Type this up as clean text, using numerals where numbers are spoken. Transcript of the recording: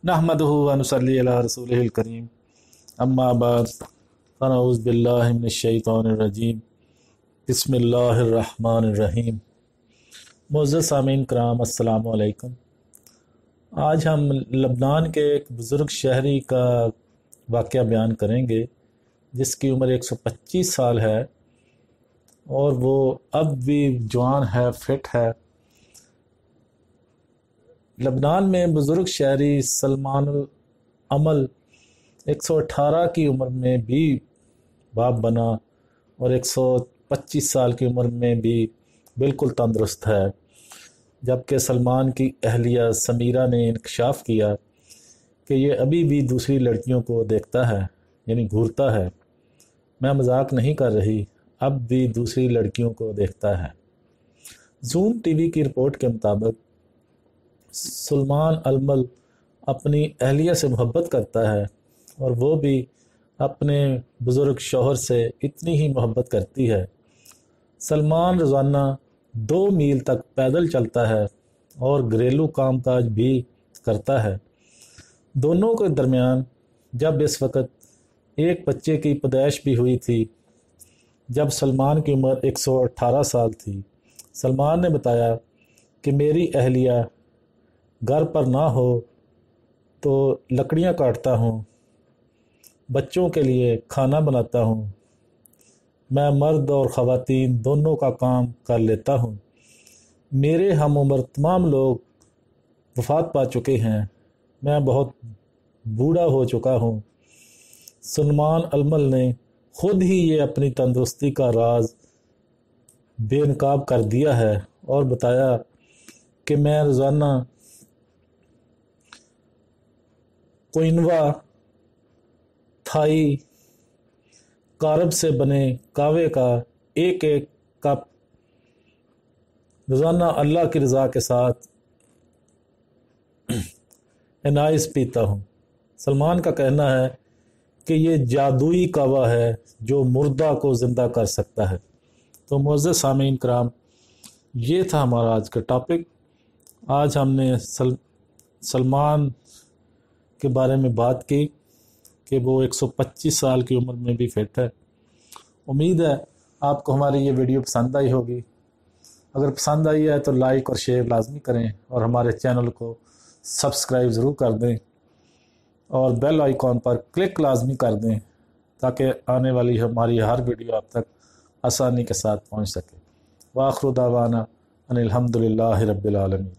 नहमदुहु व नुसल्ली अला रसूलिहिल करीम अम्मा बाद फ़नऊज़ु बिल्लाहि मिनश शैतानिर रजीम बिस्मिल्लाहिर रहमानिर रहीम। मुअज़्ज़ज़ सामीन कराम अस्सलामु अलैकुम। आज हम लबनान के एक बुज़ुर्ग शहरी का वाक़या बयान करेंगे जिसकी उम्र 125 साल है और वो अब भी जवान है, फिट है। लबनान में बुज़ुर्ग शहरी सलमानुल अमल 118 की उम्र में भी बाप बना और 125 साल की उम्र में भी बिल्कुल तंदुरुस्त है, जबकि सलमान की अहलिया समीरा ने इंकशाफ किया कि ये अभी भी दूसरी लड़कियों को देखता है, यानी घूरता है। मैं मजाक नहीं कर रही, अब भी दूसरी लड़कियों को देखता है। ज़ूम टीवी की रिपोर्ट के मुताबिक सलमान अलमल अपनी अहलिया से मोहब्बत करता है और वो भी अपने बुज़ुर्ग शौहर से इतनी ही मोहब्बत करती है। सलमान रोज़ाना 2 मील तक पैदल चलता है और घरेलू कामकाज भी करता है। दोनों के दरमियान जब इस वक्त एक बच्चे की पैदाइश भी हुई थी, जब सलमान की उम्र 118 साल थी। सलमान ने बताया कि मेरी अहलिया घर पर ना हो तो लकड़ियाँ काटता हूँ, बच्चों के लिए खाना बनाता हूँ, मैं मर्द और ख़वातीन दोनों का काम कर लेता हूँ। मेरे हम उम्र तमाम लोग वफ़ात पा चुके हैं, मैं बहुत बूढ़ा हो चुका हूँ। सलमान अलमल ने ख़ुद ही ये अपनी तंदुरुस्ती का राज बेनकाब कर दिया है और बताया कि मैं रोज़ाना क्विनोआ, थाई, कारब से बने कावे का एक कप रोज़ाना अल्लाह की रज़ा के साथ एनाइस पीता हूँ। सलमान का कहना है कि ये जादुई कावा है जो मुर्दा को ज़िंदा कर सकता है। तो मुअज़्ज़ज़ सामीन कराम, ये था हमारा आज का टॉपिक। आज हमने सलमान के बारे में बात की कि वो 125 साल की उम्र में भी फिट है। उम्मीद है आपको हमारी ये वीडियो पसंद आई होगी। अगर पसंद आई है तो लाइक और शेयर लाजमी करें और हमारे चैनल को सब्सक्राइब ज़रूर कर दें और बेल आइकॉन पर क्लिक लाजमी कर दें ताकि आने वाली हमारी हर वीडियो आप तक आसानी के साथ पहुंच सके। व आखिर दावाना अनिल हम्दुलिल्लाहि रब्बिल आलमीन।